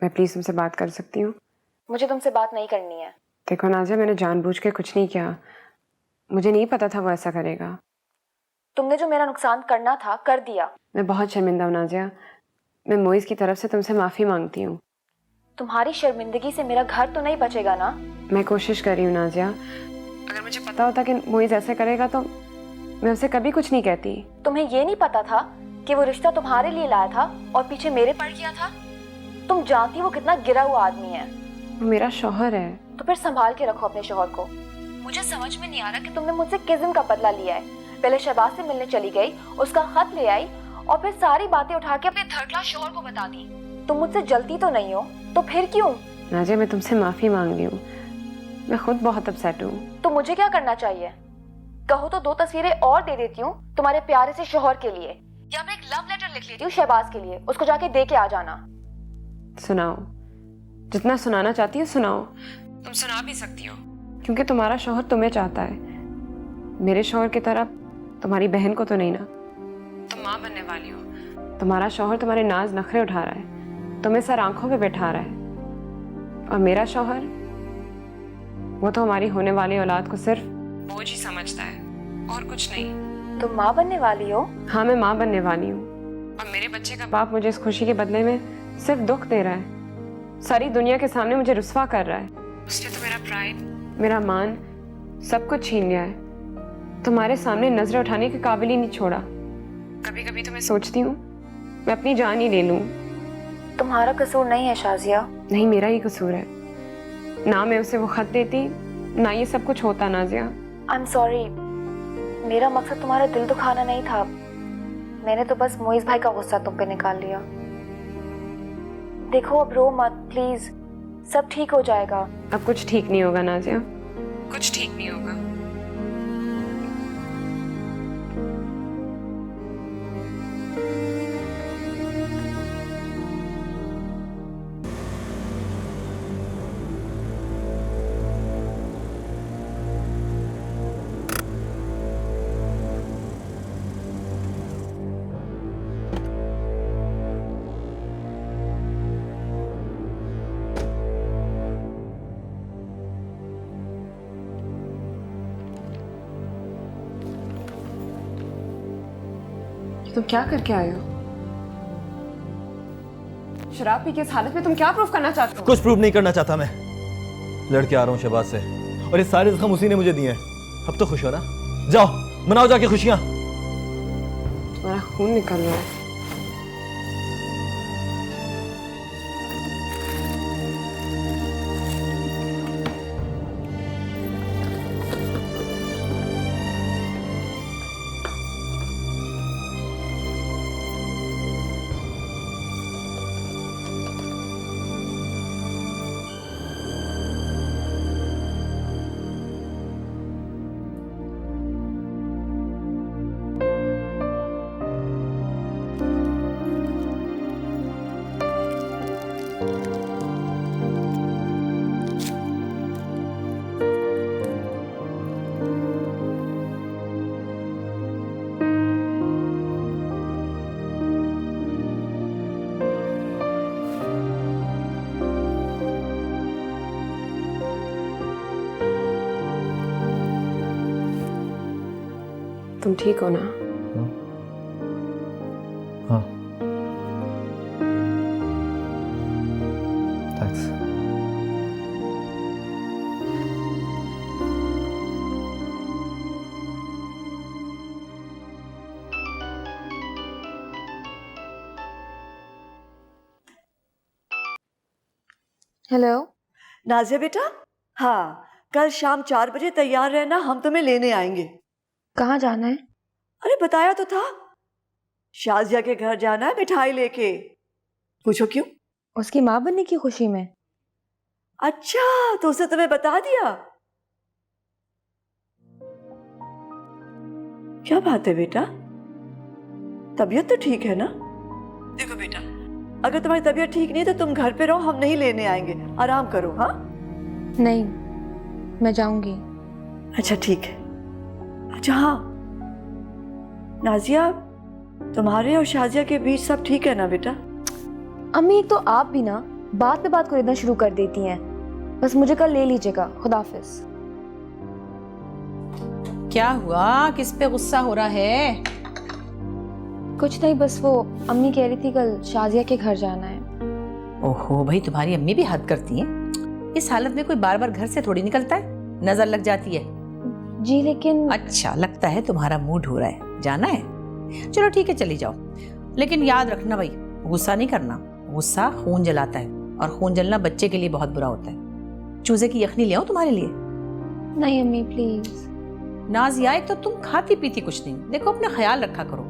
मैं प्लीज तुमसे बात कर सकती हूँ? मुझे तुमसे बात नहीं करनी है। देखो नाजिया, मैंने जानबूझ के कुछ नहीं किया। मुझे नहीं पता था वो ऐसा करेगा। तुमने जो मेरा नुकसान करना था कर दिया। मैं बहुत शर्मिंदा हूँ नाजिया। मैं मोइज़ की तरफ से तुमसे माफ़ी मांगती हूँ। तुम्हारी शर्मिंदगी से मेरा घर तो नहीं बचेगा ना। मैं कोशिश कर रही हूँ नाजिया। अगर मुझे पता होता कि मोइज़ ऐसे करेगा तो मैं उसे कभी कुछ नहीं कहती। तुम्हें ये नहीं पता था कि वो रिश्ता तुम्हारे लिए लाया था और पीछे मेरे पड़ गया था? तुम जानती वो कितना गिरा हुआ आदमी है। वो मेरा शौहर है। तो फिर संभाल के रखो अपने शौहर को। मुझे समझ में नहीं आ रहा कि तुमने मुझसे किस दिन का बदला लिया है। पहले शहबाज से मिलने चली गई, उसका खत ले आई और फिर सारी बातें उठा के अपने थर्ड क्लास शौहर को बता दी। तुम मुझसे जलती तो नहीं हो, तो फिर क्यों? नाजिया, मैं तुमसे माफ़ी मांग रही हूँ। मैं खुद बहुत अपसेट हूँ। तो मुझे क्या करना चाहिए? कहो तो 2 तस्वीरें और दे देती हूँ तुम्हारे प्यारे से शौहर के लिए, या मैं एक लव लेटर लिख लेती हूँ शहबाज के लिए, उसको जाके दे के आ जाना। सुनाओ, जितना सुनाना चाहती हो सुनाओ। तुम सुना भी सकती हो क्योंकि तुम्हारा शौहर तुम्हें चाहता है। मेरे शौहर की तरह तुम्हारी बहन को तो नहीं ना। तुम माँ बनने वाली हो। तुम्हारा शौहर तुम्हारे नाज नखरे उठा रहा है, तुम्हें सर आंखों पे बैठा रहा है। और मेरा शौहर, वो तो हमारी होने वाली औलाद को सिर्फ बोझ ही समझता है और कुछ नहीं। तुम माँ बनने वाली हो? हाँ, मैं माँ बनने वाली हूँ। और मेरे बच्चे का बाप मुझे इस खुशी के बदले में सिर्फ दुख दे रहा है। सारी दुनिया के सामने मुझे रुस्वा कर रहा है। उसने तो मेरा प्राइड, मेरा मान सब कुछ छीन लिया है। तुम्हारे सामने नजरें उठाने के काबिल ही नहीं छोड़ा। कभी कभी तो मैं सोचती हूँ मैं अपनी जान ही ले लूँ। तुम्हारा कसूर नहीं है शाजिया। नहीं, मेरा ही कसूर है। ना मैं उसे वो खत देती, ना ये सब कुछ होता नाजिया। I am sorry. मेरा मकसद तुम्हारा दिल दुखाना नहीं था। मैंने तो बस मोइज़ भाई का गुस्सा तुम पे निकाल लिया। देखो अब रो मत प्लीज, सब ठीक हो जाएगा। अब कुछ ठीक नहीं होगा नाजिया, कुछ ठीक नहीं होगा। तुम क्या करके आए हो? शराब पी के इस हालत में तुम क्या प्रूफ करना चाहते हो? कुछ प्रूफ नहीं करना चाहता मैं। लड़के आ रहा हूँ शहबाज से और ये सारे जख्म उसी ने मुझे दिए हैं। अब तो खुश हो ना? जाओ मनाओ जाके खुशियां। तुम्हारा खून निकल रहा है। तुम ठीक हो ना? हाँ, थैंक्स। हेलो नाजिया बेटा, हाँ कल शाम 4 बजे तैयार रहना, हम तुम्हें लेने आएंगे। कहाँ जाना है? अरे बताया तो था, शाजिया के घर जाना है मिठाई लेके। पूछो क्यों? उसकी माँ बनने की खुशी में। अच्छा, तो उसे तुम्हें बता दिया? क्या बात है बेटा, तबीयत तो ठीक है ना? देखो बेटा, अगर तुम्हारी तबीयत ठीक नहीं है तो तुम घर पे रहो, हम नहीं लेने आएंगे, आराम करो। हाँ नहीं, मैं जाऊंगी। अच्छा ठीक है। अच्छा हाँ नाजिया, तुम्हारे और शाजिया के बीच सब ठीक है ना बेटा? अम्मी, एक तो आप भी ना बात पे बात खरीदना शुरू कर देती हैं। बस मुझे कल ले लीजिएगा। खुदा हाफिज। क्या हुआ, किस पे गुस्सा हो रहा है? कुछ नहीं, बस वो अम्मी कह रही थी कल शाजिया के घर जाना है। ओहो भाई, तुम्हारी अम्मी भी हद करती हैं। इस हालत में कोई बार बार घर से थोड़ी निकलता है, नजर लग जाती है। जी लेकिन अच्छा, लगता है तुम्हारा मूड हो रहा है, जाना है? चलो ठीक है, चली जाओ, लेकिन याद रखना भाई, गुस्सा नहीं करना। गुस्सा खून जलाता है और खून जलना बच्चे के लिए बहुत बुरा होता है। चूजे की यखनी ले आओ तुम्हारे लिए। नहीं अम्मी प्लीज। नाजिया, एक तो तुम खाती पीती कुछ नहीं, देखो अपना ख्याल रखा करो।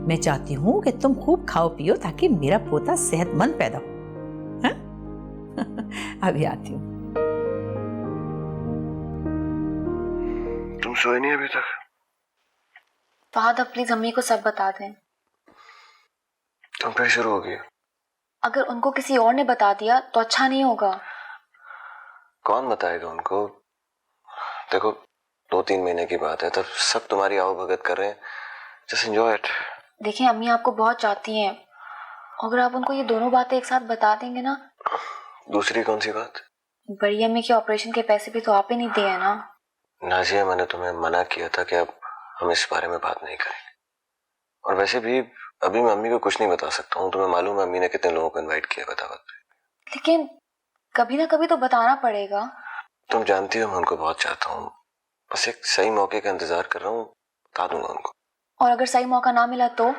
मैं चाहती हूँ कि तुम खूब खाओ पियो ताकि मेरा पोता सेहतमंद पैदा हो। हाँ? अभी आती हूँ। तुम सोए नहीं अभी तक? फहद, अब प्लीज अम्मी को सब बता दें। तुम फिर शुरू हो गई? अगर उनको किसी और ने बता दिया तो अच्छा नहीं होगा। कौन बताएगा उनको? देखो, 2-3 महीने की बात है, तब सब तुम्हारी आओ भगत कर रहे हैं। Just enjoy it. देखिए, अम्मी आपको बहुत चाहती हैं। अगर आप उनको ये दोनों बातें एक साथ बता देंगे ना। दूसरी कौन सी बात? बड़ी अम्मी के ऑपरेशन के पैसे भी तो आप ही नहीं दिए हैं ना। नाजिया, मैंने तुम्हें मना किया था कि अब हम इस बारे में बात नहीं करेंगे। और वैसे भी अभी मैं अम्मी को कुछ नहीं बता सकता हूँ। तुम्हें मालूम है अम्मी ने कितने लोगों को इनवाइट किया बतावत पे। लेकिन कभी ना कभी तो बताना पड़ेगा। तुम जानती हो मैं उनको बहुत चाहता हूँ, बस एक सही मौके का इंतजार कर रहा हूँ। बता दूंगा उनको। और अगर सही मौका ना मिला तो?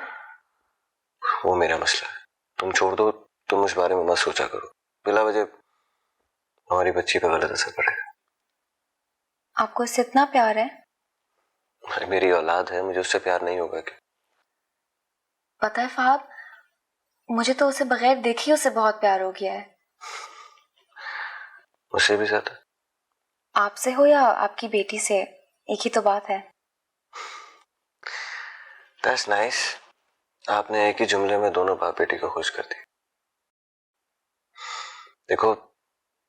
वो मेरा मसला है, तुम छोड़ दो। तुम उस बारे में मत सोचा करो, बिला वजह हमारी बच्ची पर गलत असर पड़ेगा। आपको इससे इतना प्यार है? अरे मेरी औलाद है, मुझे उससे प्यार नहीं होगा क्या? पता है फहद, मुझे तो उसे बगैर देखे उससे बहुत प्यार हो गया है। मुझसे भी ज्यादा? आपसे हो या आपकी बेटी से, एक ही तो बात है। That's nice। आपने एक ही जुमले में दोनों बाप बेटी को खुश कर दिया। देखो,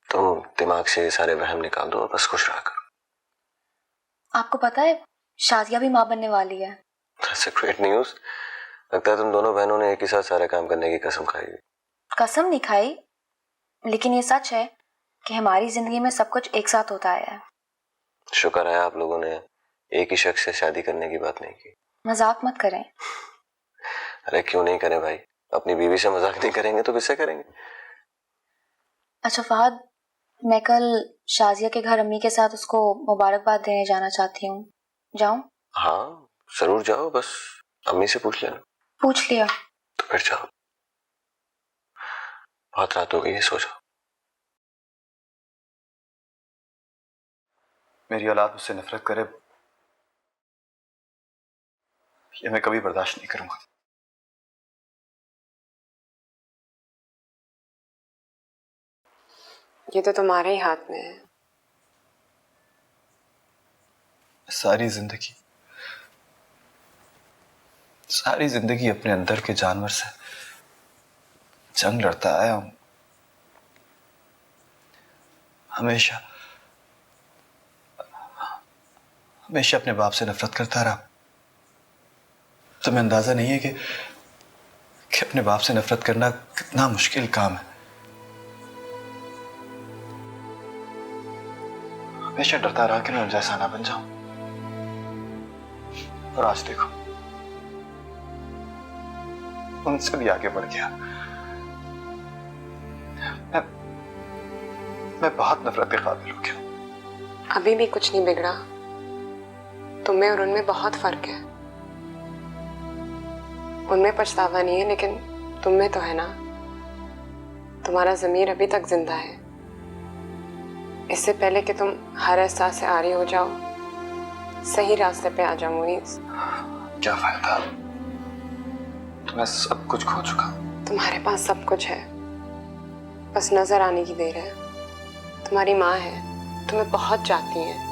तुम दिमाग से सारे वहम निकाल दो और बस खुश रहा करो। आपको पता है शाजिया भी माँ बनने वाली है। That's a great news। लगता है तुम दोनों बहनों ने एक ही साथ सारे काम करने की कसम खाई हुई। कसम नहीं खाई, लेकिन ये सच है कि हमारी जिंदगी में सब कुछ एक साथ होता आया है। शुक्र है आप लोगों ने एक ही शख्स से शादी करने की बात नहीं की। मजाक मत करें। अरे क्यों नहीं करें भाई, अपनी बीवी से मजाक नहीं करेंगे तो किससे करेंगे? अच्छा फहद, मैं कल शाजिया के घर अम्मी के साथ उसको मुबारकबाद देने जाना चाहती हूँ। जाऊं? हाँ जरूर जाओ, बस अम्मी से पूछ लेना। पूछ लिया। तो फिर जाओ, बहुत रात हो गई है, सो जाओ। मेरी औलाद मुझसे नफरत करे, ये मैं कभी बर्दाश्त नहीं करूंगा। ये तो तुम्हारे ही हाथ में है। सारी जिंदगी अपने अंदर के जानवर से जंग लड़ता आया हूं। हमेशा अपने बाप से नफरत करता रहा। तुम्हें अंदाजा नहीं है कि अपने बाप से नफरत करना कितना मुश्किल काम है। हमेशा डरता रहा कि मैं उन जैसा ना बन जाऊं, और आज देखो उनसे भी आगे बढ़ गया। मैं बहुत नफरत के काबिल हो गया। अभी भी कुछ नहीं बिगड़ा, तुम में और उनमें बहुत फर्क है। उनमें पछतावा नहीं है, लेकिन तुम में तो है ना। तुम्हारा ज़मीर अभी तक जिंदा है। इससे पहले कि तुम हर एहसास से आरी हो जाओ, सही रास्ते पे आ जाओ मुनीस। क्या फायदा, मैं सब कुछ खो चुका हूं। तुम्हारे पास सब कुछ है, बस नजर आने की देर है। तुम्हारी माँ है, तुम्हें बहुत चाहती है।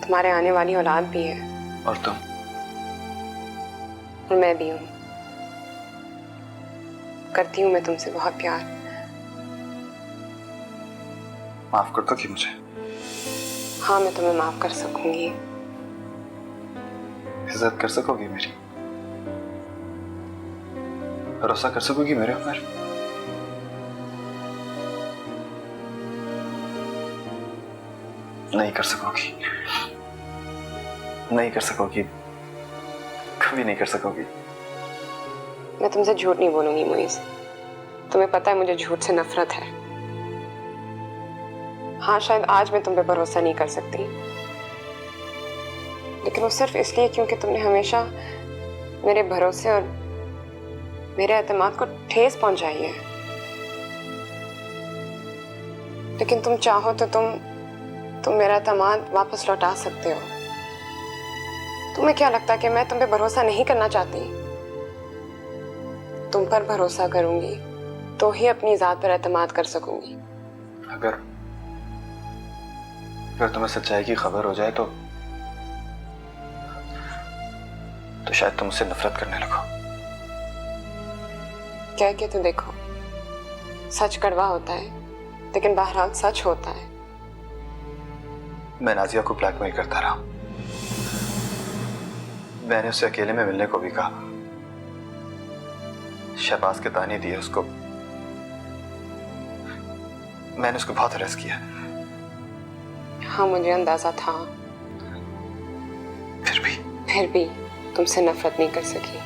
तुम्हारे आने वाली औलाद भी है। और तुम? और मैं भी हूँ। करती हूँ मैं तुमसे बहुत प्यार। माफ कर दो कि मुझे। हाँ, मैं तुम्हें माफ कर सकूंगी। इज्जत कर सकोगी मेरी? भरोसा कर सकोगी मेरे ऊपर? नहीं कर सकोगी, नहीं कर सकोगी, कभी नहीं कर सकोगी। मैं तुमसे झूठ नहीं बोलूंगी मुइज़। तुम्हें पता है मुझे झूठ से नफरत है। हाँ, शायद आज मैं तुम पे भरोसा नहीं कर सकती, लेकिन वो सिर्फ इसलिए क्योंकि तुमने हमेशा मेरे भरोसे और मेरे एतमाद को ठेस पहुंचाई है। लेकिन तुम चाहो तो तुम मेरा एतमाद वापस लौटा सकते हो। तुम्हें क्या लगता है कि मैं तुम पे भरोसा नहीं करना चाहती? तुम पर भरोसा करूंगी तो ही अपनी जात पर एतमाद कर सकूंगी। अगर तुम्हें सच्चाई की खबर हो जाए तो शायद तुम मुझसे नफरत करने लगो। कह के तो देखो, सच कड़वा होता है, लेकिन बहरहाल सच होता है। मैं नाजिया को ब्लैकमेल करता रहा। मैंने उसे अकेले में मिलने को भी कहा, शहबाज के ताने दिए उसको। मैंने उसको बहुत हरास किया। हाँ, मुझे अंदाजा था। फिर भी तुमसे नफरत नहीं कर सकी।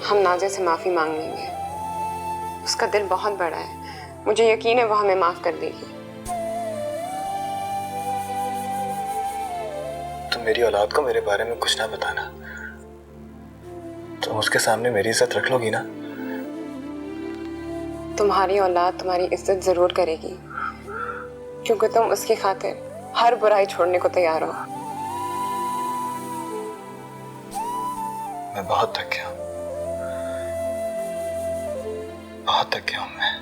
हम नाज़िया से माफी मांग लेंगे। उसका दिल बहुत बड़ा है, मुझे यकीन है वो हमें माफ कर देगी। तुम मेरी औलाद को मेरे बारे में कुछ ना बताना। तुम उसके सामने मेरी इज्जत रख लोगी ना? तुम्हारी औलाद तुम्हारी इज्जत जरूर करेगी, क्योंकि तुम उसकी खातिर हर बुराई छोड़ने को तैयार हो। मैं बहुत थक गया हूं, बहुत थक गया हूं मैं।